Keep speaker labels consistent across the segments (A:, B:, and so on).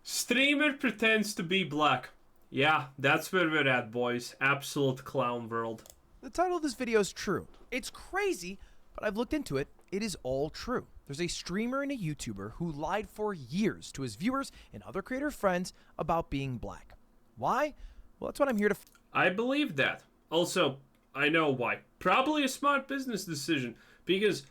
A: Streamer pretends to be black. Yeah, that's where we're at, boys. Absolute clown world.
B: The title of this video is true. It's crazy, but I've looked into it. It is all true. There's a streamer and a YouTuber who lied for years to his viewers and other creator friends about being black. Why? Well, that's what I'm here to...
A: I believe that. Also, I know why. Probably a smart business decision, because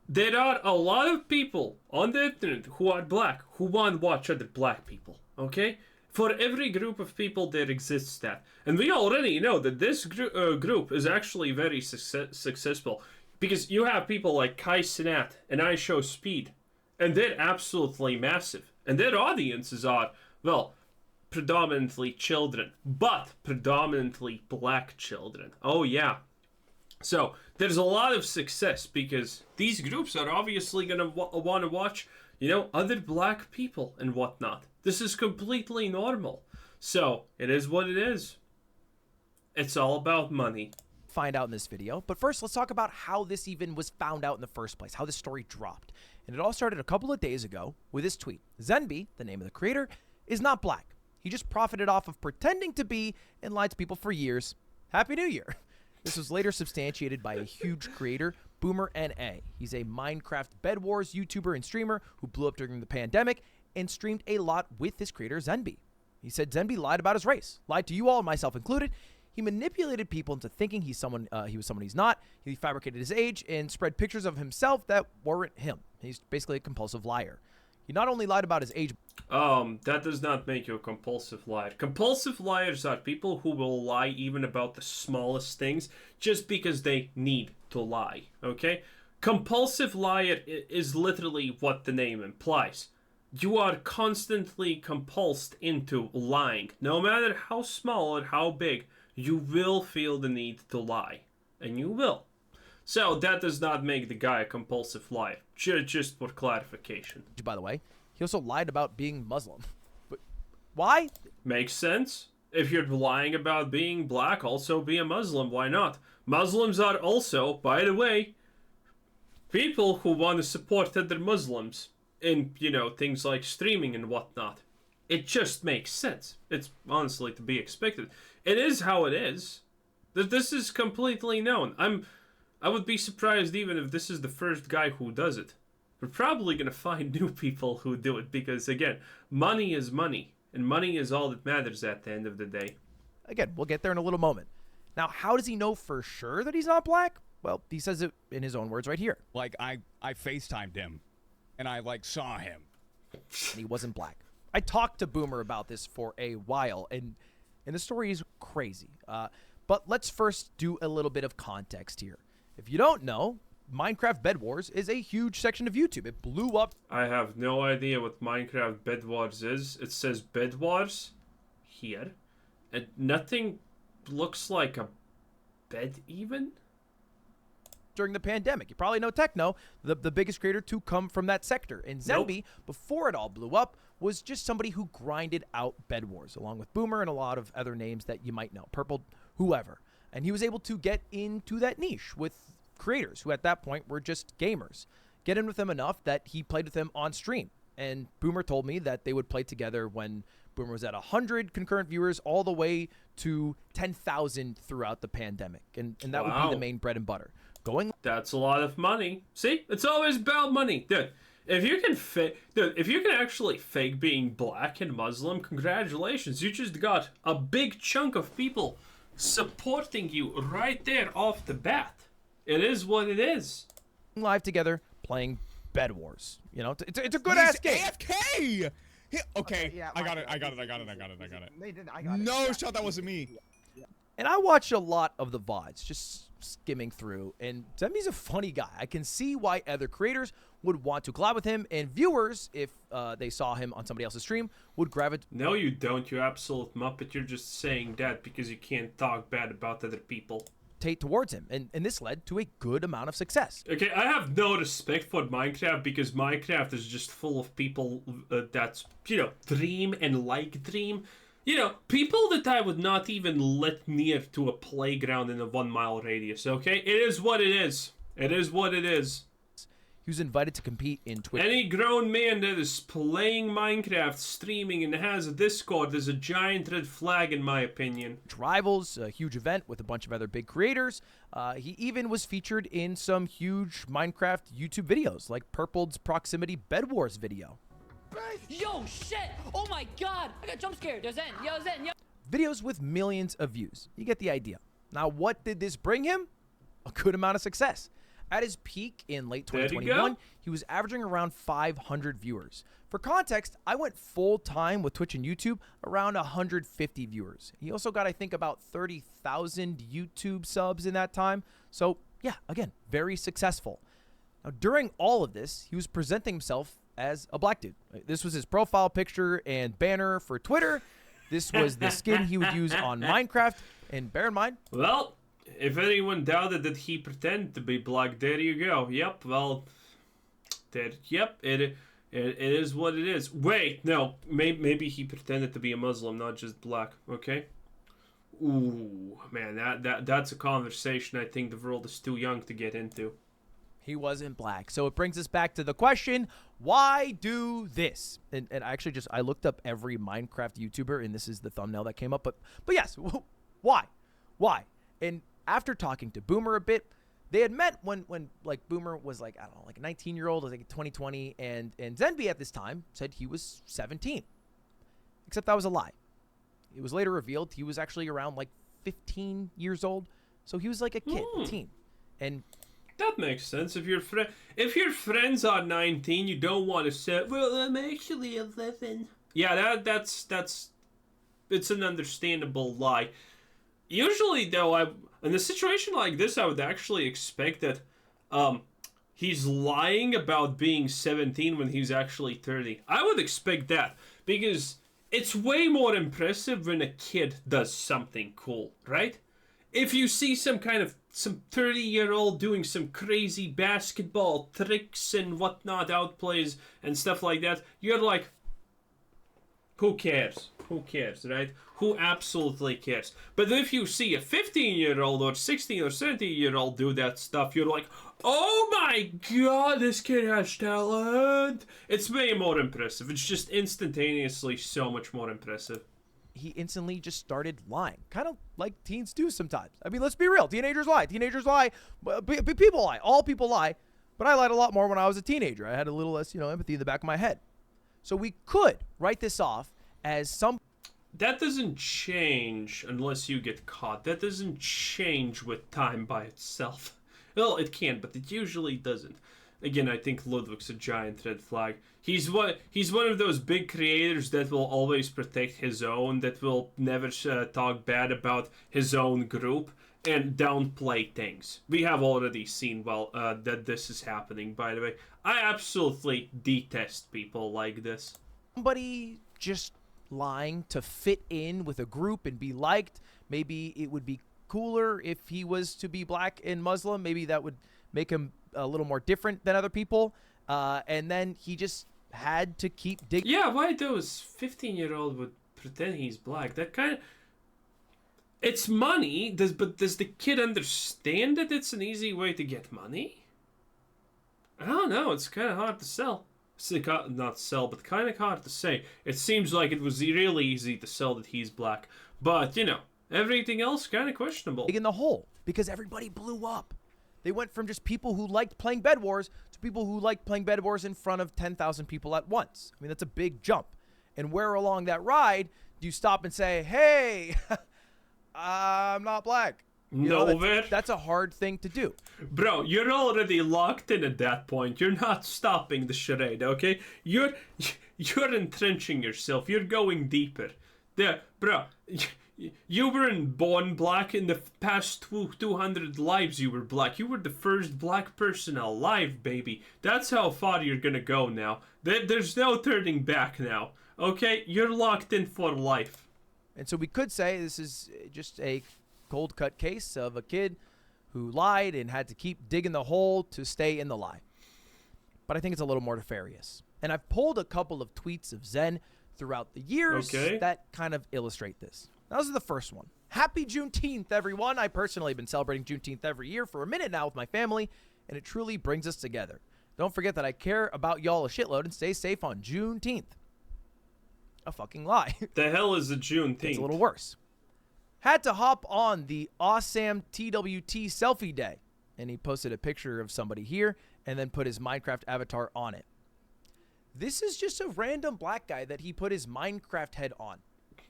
A: there are a lot of people on the internet who are black, who want to watch other black people, okay? For every group of people, there exists that. And we already know that this group is actually very successful, because you have people like Kai Cenat and I Show Speed, and they're absolutely massive. And their audiences are, well, predominantly children, but predominantly black children. Oh yeah. So there's a lot of success because these groups are obviously gonna want to watch, you know, other black people and whatnot. This is completely normal. So it is what it is. It's all about money.
B: Find out in this video, but first let's talk about how this even was found out in the first place, how this story dropped. And it all started a couple of days ago with this tweet. Zenbi, the name of the creator, is not black. He just profited off of pretending to be and lied to people for years. Happy New Year. This was later substantiated by a huge creator, Boomer NA. He's a Minecraft bedwars YouTuber and streamer who blew up during the pandemic and streamed a lot with his creator Zenbi. He said Zenbi lied about his race, lied to you all, myself included. He manipulated people into thinking he was someone he's not. He fabricated his age and spread pictures of himself that weren't him. He's basically a compulsive liar. He not only lied about his age...
A: That does not make you a compulsive liar. Compulsive liars are people who will lie even about the smallest things just because they need to lie, okay? Compulsive liar is literally what the name implies. You are constantly compulsed into lying. No matter how small or how big, you will feel the need to lie. And you will. So that does not make the guy a compulsive liar. Just for clarification.
B: By the way, he also lied about being Muslim. But why?
A: Makes sense. If you're lying about being black, also be a Muslim. Why not? Muslims are also, by the way, people who want to support other Muslims in, you know, things like streaming and whatnot. It just makes sense. It's honestly to be expected. It is how it is. This is completely known. I would be surprised even if this is the first guy who does it. We're probably going to find new people who do it because, again, money is money. And money is all that matters at the end of the day.
B: Again, we'll get there in a little moment. Now, how does he know for sure that he's not black? Well, he says it in his own words right here.
C: Like, I FaceTimed him, and I, like, saw him.
B: And he wasn't black. I talked to Boomer about this for a while, and the story is crazy. But let's first do a little bit of context here. If you don't know, Minecraft bedwars is a huge section of YouTube. It blew up.
A: I have no idea what Minecraft bedwars is. It says bedwars here, and nothing looks like a bed even.
B: During the pandemic. You probably know Techno, the biggest creator to come from that sector. And Zenbi, before it all blew up, was just somebody who grinded out bedwars, along with Boomer and a lot of other names that you might know. Purple, whoever. And he was able to get into that niche with creators who at that point were just gamers. Get in with them enough that he played with them on stream. And Boomer told me that they would play together when Boomer was at 100 concurrent viewers all the way to 10,000 throughout the pandemic. And that would be the main bread and butter.
A: That's a lot of money. See, it's always about money. Dude, if you can actually fake being black and Muslim, congratulations. You just got a big chunk of people supporting you right there off the bat. It is what it is.
B: Live together playing Bed Wars. You know, it's a good ass game.
C: AFK. Okay,
D: yeah,
C: I got it. No, shot, that wasn't me.
B: And I watch a lot of the VODs, just skimming through, and Zenbi's a funny guy. I can see why other creators would want to collab with him, and viewers, if they saw him on somebody else's stream, would gravitate.
A: No, you don't, you absolute muppet. You're just saying that because you can't talk bad about other people.
B: Towards him, and this led to a good amount of success.
A: Okay, I have no respect for Minecraft because Minecraft is just full of people that's, you know, dream and like dream. You know, people that I would not even let near to a playground in a 1 mile radius, okay? It is what it is. It is what it is.
B: He was invited to compete in Twitch.
A: Any grown man that is playing Minecraft, streaming, and has a Discord is a giant red flag, in my opinion.
B: Rivals, a huge event with a bunch of other big creators. He even was featured in some huge Minecraft YouTube videos, like Purpled's Proximity Bedwars video.
D: Yo, shit! Oh my god! I got jump scared. Yo, Zen, yo.
B: Videos with millions of views. You get the idea. Now, what did this bring him? A good amount of success. At his peak in late 2021, he was averaging around 500 viewers. For context, I went full-time with Twitch and YouTube, around 150 viewers. He also got, I think, about 30,000 YouTube subs in that time. So, yeah, again, very successful. Now, during all of this, he was presenting himself as a black dude. This was his profile picture and banner for Twitter. This was the skin he would use on Minecraft. And bear in mind...
A: Well... If anyone doubted that he pretended to be black, there you go. Yep, well, yep, it is what it is. Wait, no, maybe he pretended to be a Muslim, not just black. Okay. Ooh, man, that's a conversation I think the world is too young to get into.
B: He wasn't black. So it brings us back to the question, why do this? And actually I looked up every Minecraft YouTuber, and this is the thumbnail that came up. But yes, why? Why? And after talking to Boomer a bit, they had met when like Boomer was like, I don't know, like a 19-year-old, I think 2020, and Zenbi at this time said he was 17. Except that was a lie. It was later revealed he was actually around like 15 years old. So he was like a kid, a teen. And
A: that makes sense. If your friends are 19, you don't want to say, well, I'm actually 11. Yeah, that's it's an understandable lie. Usually, though, in a situation like this, I would actually expect that he's lying about being 17 when he's actually 30. I would expect that, because it's way more impressive when a kid does something cool, right? If you see some 30-year-old doing some crazy basketball tricks and whatnot, outplays and stuff like that, you're like, who cares? Who cares, right? Who absolutely cares? But if you see a 15-year-old or 16 or 17-year-old do that stuff, you're like, oh my god, this kid has talent. It's way more impressive. It's just instantaneously so much more impressive.
B: He instantly just started lying, kind of like teens do sometimes. I mean, let's be real. Teenagers lie. Teenagers lie. People lie. All people lie. But I lied a lot more when I was a teenager. I had a little less, empathy in the back of my head. So we could write this off as some...
A: That doesn't change unless you get caught. That doesn't change with time by itself. Well, it can, but it usually doesn't. Again, I think Ludwig's a giant red flag. He's one of those big creators that will always protect his own, that will never talk bad about his own group and downplay things. We have already seen, that this is happening, by the way. I absolutely detest people like this.
B: Somebody just lying to fit in with a group and be liked. Maybe it would be cooler if he was to be black and Muslim. Maybe that would make him a little more different than other people. And then he just had to keep digging.
A: Yeah, why those 15-year-old would pretend he's black? That kind of... It's money, but does the kid understand that it's an easy way to get money? I don't know, it's kind of hard to sell. Not sell, but kind of hard to say. It seems like it was really easy to sell that he's black. But, everything else kind of questionable.
B: In the hole, because everybody blew up. They went from just people who liked playing Bed Wars to people who liked playing Bed Wars in front of 10,000 people at once. I mean, that's a big jump. And where along that ride do you stop and say, hey, I'm not black? That's a hard thing to do.
A: Bro, you're already locked in at that point. You're not stopping the charade, okay? You're entrenching yourself. You're going deeper. Bro, you weren't born black. In the past 200 lives you were black. You were the first black person alive, baby. That's how far you're gonna go now. There's no turning back now, okay? You're locked in for life.
B: And so we could say this is just a cold cut case of a kid who lied and had to keep digging the hole to stay in the lie. But I think it's a little more nefarious. And I've pulled a couple of tweets of Zen throughout the years that kind of illustrate this. Now, this is the first one. Happy Juneteenth, everyone. I personally have been celebrating Juneteenth every year for a minute now with my family, and it truly brings us together. Don't forget that I care about y'all a shitload and stay safe on Juneteenth. A fucking lie.
A: The hell is a Juneteenth?
B: It's a little worse. Had to hop on the awesome TWT selfie day. And he posted a picture of somebody here and then put his Minecraft avatar on it. This is just a random black guy that he put his Minecraft head on.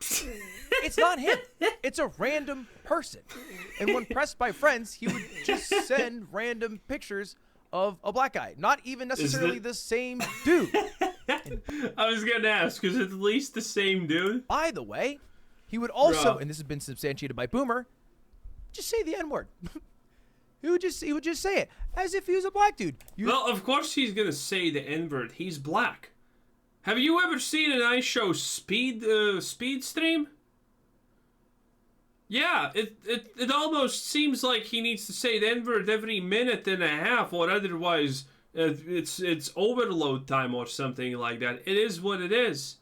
B: It's not him. It's a random person. And when pressed by friends, he would just send random pictures of a black guy. Not even necessarily the same dude.
A: I was going to ask, is it at least the same dude?
B: By the way, he would also,
A: Bruh.
B: and this has been substantiated by Boomer, just say the N-word. He would just say it as if he was a black dude.
A: Well, of course he's gonna say the N-word. He's black. Have you ever seen an ice show speed stream? Yeah, it almost seems like he needs to say the N-word every minute and a half, or otherwise it's overload time or something like that. It is what it is.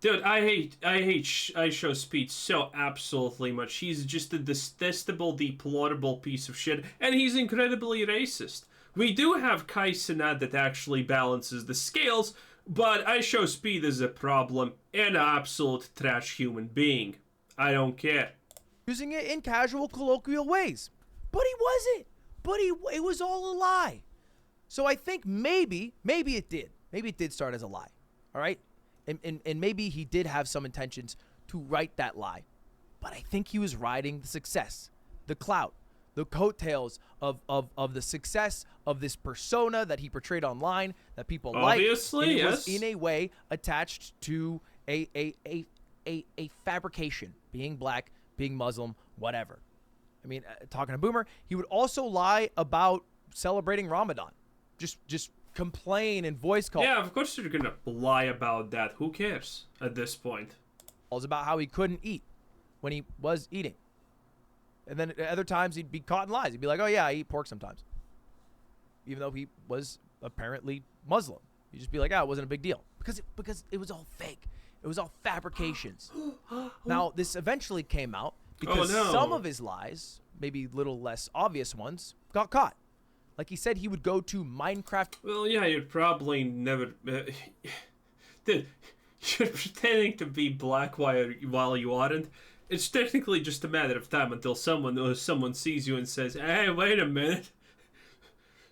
A: Dude, I hate ice show speed so absolutely much. He's just a detestable, deplorable piece of shit, and he's incredibly racist. We do have Kai Cenat that actually balances the scales, but ice show speed is a problem and an absolute trash human being. I don't care.
B: Using it in casual, colloquial ways. But he wasn't. But it was all a lie. So I think maybe it did. Maybe it did start as a lie. All right? And maybe he did have some intentions to write that lie. But I think he was riding the success, the clout, the coattails of the success of this persona that he portrayed online that people liked.
A: Obviously,
B: and it
A: yes.
B: was in a way attached to a fabrication, being black, being Muslim, whatever. I mean, talking to Boomer, he would also lie about celebrating Ramadan. Just complain and voice call.
A: Yeah, of course you're gonna lie about that. Who cares at this point?
B: About how he couldn't eat when he was eating. And then at other times he'd be caught in lies. He'd be like, oh yeah, I eat pork sometimes. Even though he was apparently Muslim. He'd just be like, it wasn't a big deal. Because it was all fake. It was all fabrications. Now, this eventually came out because some of his lies, maybe little less obvious ones, got caught. Like he said he would go to Minecraft.
A: Well, yeah, you'd probably never... Dude, you're pretending to be black while you aren't. It's technically just a matter of time until someone sees you and says, hey, wait a minute.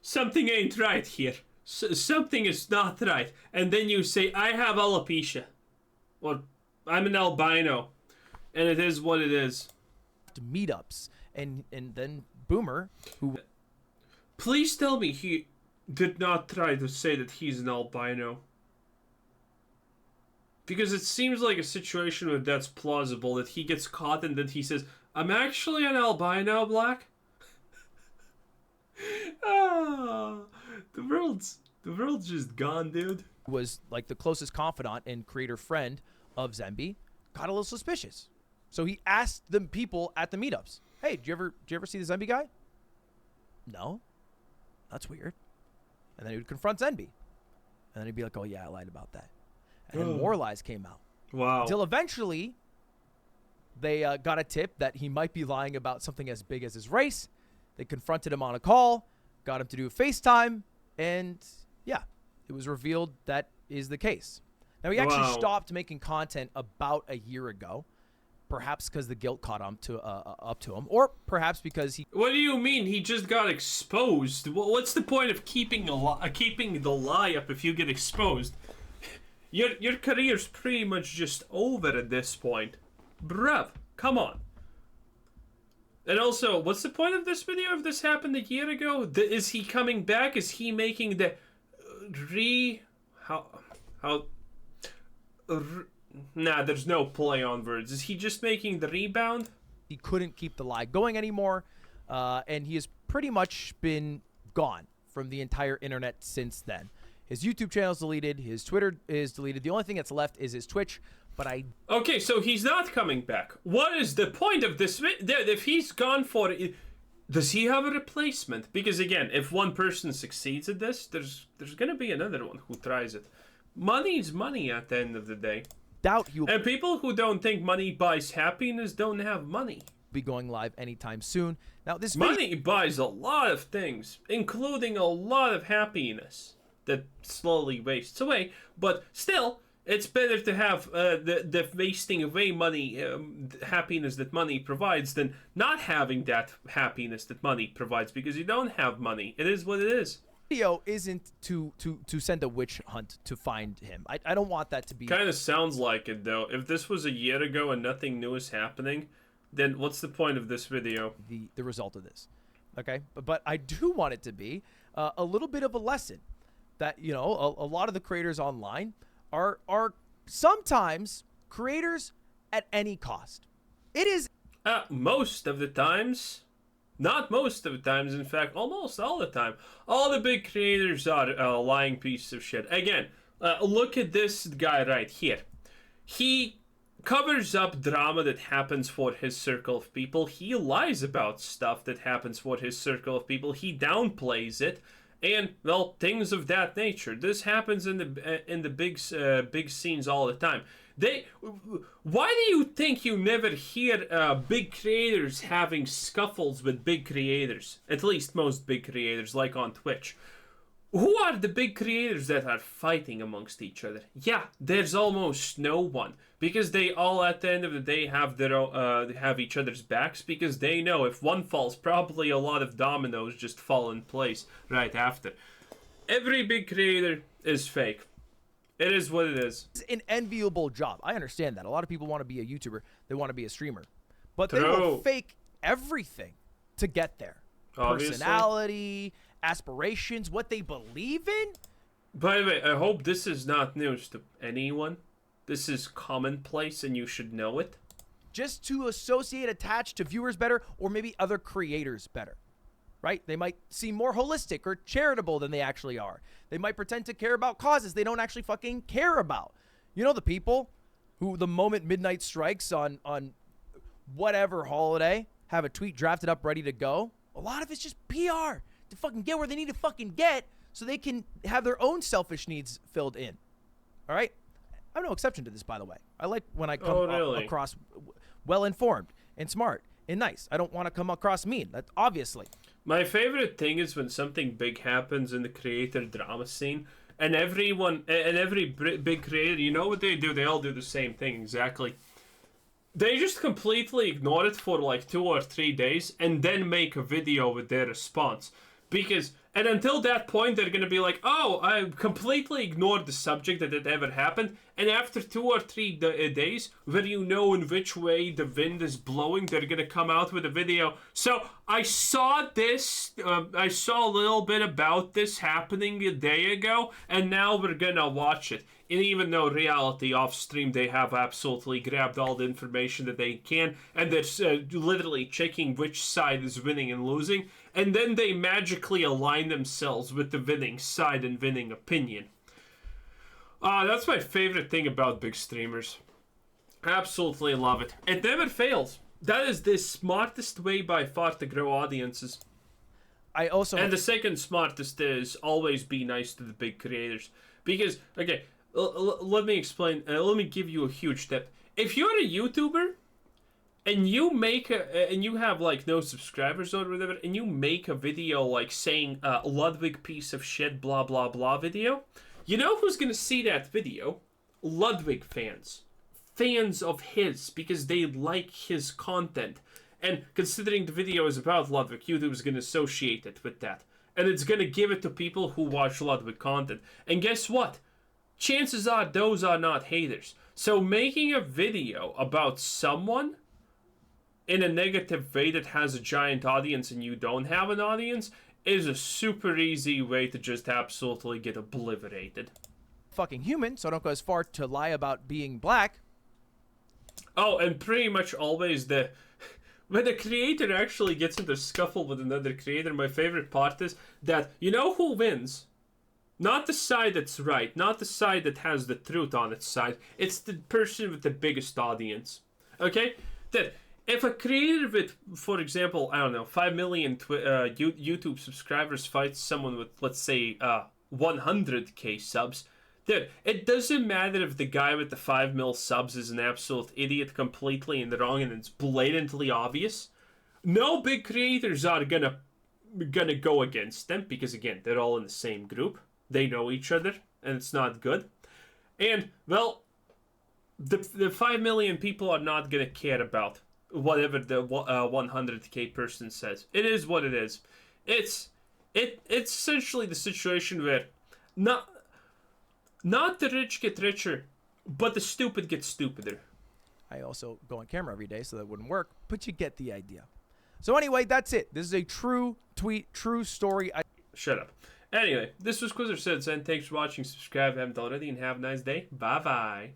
A: Something ain't right here. Something is not right. And then you say, I have alopecia. Or, I'm an albino. And it is what it is.
B: Meetups. And then Boomer, who...
A: Please tell me he did not try to say that he's an albino. Because it seems like a situation where that's plausible, that he gets caught and then he says, I'm actually an albino, Black. The world's just gone, dude.
B: was like the closest confidant and creator friend of Zenbi, got a little suspicious. So he asked the people at the meetups, hey, did you ever see the Zenbi guy? No. That's weird. And then he would confront Zenbi. And then he'd be like, oh yeah, I lied about that. And then more lies came out.
A: Wow.
B: Until eventually, they got a tip that he might be lying about something as big as his race. They confronted him on a call, got him to do a FaceTime, and yeah, it was revealed that is the case. Now, he actually stopped making content about a year ago, perhaps because the guilt caught up to him, or perhaps because he...
A: What do you mean? He just got exposed. What's the point of keeping the lie up if you get exposed? Your career's pretty much just over at this point. Bruv, come on. And also, what's the point of this video if this happened a year ago? Is he coming back? Is he making the Nah, there's no play on words. Is he just making the rebound?
B: He couldn't keep the lie going anymore, and he has pretty much been gone from the entire internet since then. His YouTube channel is deleted. His Twitter is deleted. The only thing that's left is his Twitch. But
A: Okay, so he's not coming back. What is the point of this? If he's gone for it, does he have a replacement? Because again, if one person succeeds at this, there's gonna be another one who tries it. Money's money at the end of the day.
B: Doubt he'll...
A: And people who don't think money buys happiness don't have money.
B: Be going live anytime soon. Now, this
A: money buys a lot of things, including a lot of happiness. that slowly wastes away. But still, it's better to have the wasting away money, happiness that money provides, than not having that happiness that money provides, because you don't have money. It is what it is.
B: Video isn't to send a witch hunt to find him. I don't want that to be.
A: Kind of sounds like it, though. If this was a year ago and nothing new is happening, then what's the point of this video?
B: The result of this, okay? But I do want it to be a little bit of a lesson that, you know, a lot of the creators online are sometimes creators at any cost. It is
A: Most of the times. Not most of the times, in fact, almost all the time. All the big creators are lying pieces of shit. Again, look at this guy right here. He covers up drama that happens for his circle of people. He lies about stuff that happens for his circle of people. He downplays it. And, well, things of that nature. This happens in the big scenes all the time. Why do you think you never hear big creators having scuffles with big creators? At least most big creators, like on Twitch. Who are the big creators that are fighting amongst each other? Yeah, there's almost no one, because they all at the end of the day have their have each other's backs, because they know if one falls, probably a lot of dominoes just fall in place right after. Every big creator is fake. It is what it is.
B: It's an enviable job. I understand that. A lot of people want to be a YouTuber. They want to be a streamer. But
A: True.
B: they will fake everything to get there.
A: Obviously.
B: Personality, aspirations, what they believe in.
A: By the way, I hope this is not news to anyone. This is commonplace and you should know it.
B: Just to associate, attach to viewers better, or maybe other creators better. Right? They might seem more holistic or charitable than they actually are. They might pretend to care about causes they don't actually fucking care about. You know, the people who, the moment midnight strikes on whatever holiday, have a tweet drafted up ready to go. A lot of it's just PR to fucking get where they need to fucking get so they can have their own selfish needs filled in. All right? I'm no exception to this, by the way. I like when I come across well-informed and smart and nice. I don't want to come across mean. That's obviously.
A: My favorite thing is when something big happens in the creator drama scene, and every big creator, you know what they do? They all do the same thing exactly. They just completely ignore it for like 2 or 3 days, and then make a video with their response. And until that point, they're gonna be like, oh, I completely ignored the subject that it ever happened. And after 2 or 3 days, where you know in which way the wind is blowing, they're gonna come out with a video. So I saw this, I saw a little bit about this happening a day ago, and now we're gonna watch it. And even though reality off stream, they have absolutely grabbed all the information that they can, and they're literally checking which side is winning and losing, and then they magically align themselves with the winning side and winning opinion. That's my favorite thing about big streamers. Absolutely love it. It never fails. That is the smartest way by far to grow audiences. And the second smartest is always be nice to the big creators. Because, okay, let me explain. Let me give you a huge tip. If you're a YouTuber and you have like no subscribers or whatever, and you make a video like saying Ludwig piece of shit blah blah blah video, you know who's gonna see that video? Ludwig fans of his, because they like his content. And considering the video is about Ludwig, YouTube is gonna associate it with that, and it's gonna give it to people who watch Ludwig content. And guess what? Chances are those are not haters. So making a video about someone in a negative way that has a giant audience and you don't have an audience is a super easy way to just absolutely get obliterated.
B: Fucking human, so I don't go as far to lie about being black.
A: Oh, and pretty much always when a creator actually gets into a scuffle with another creator, my favorite part is that, you know who wins? Not the side that's right, not the side that has the truth on its side. It's the person with the biggest audience. Okay? That if a creator with, for example, I don't know, 5 million YouTube subscribers fights someone with, let's say, 100k subs, dude, it doesn't matter if the guy with the 5 mil subs is an absolute idiot completely in the wrong and it's blatantly obvious. No big creators are gonna go against them because, again, they're all in the same group. they know each other, and it's not good. And, well, the 5 million people are not going to care about whatever the 100K person says. It is what it is. It's essentially the situation where not the rich get richer, but the stupid get stupider.
B: I also go on camera every day, so that wouldn't work, but you get the idea. So anyway, that's it. This is a true tweet, true story.
A: Shut up. Anyway, this was Quizzer Said, and thanks for watching. Subscribe if you haven't already, and have a nice day. Bye-bye.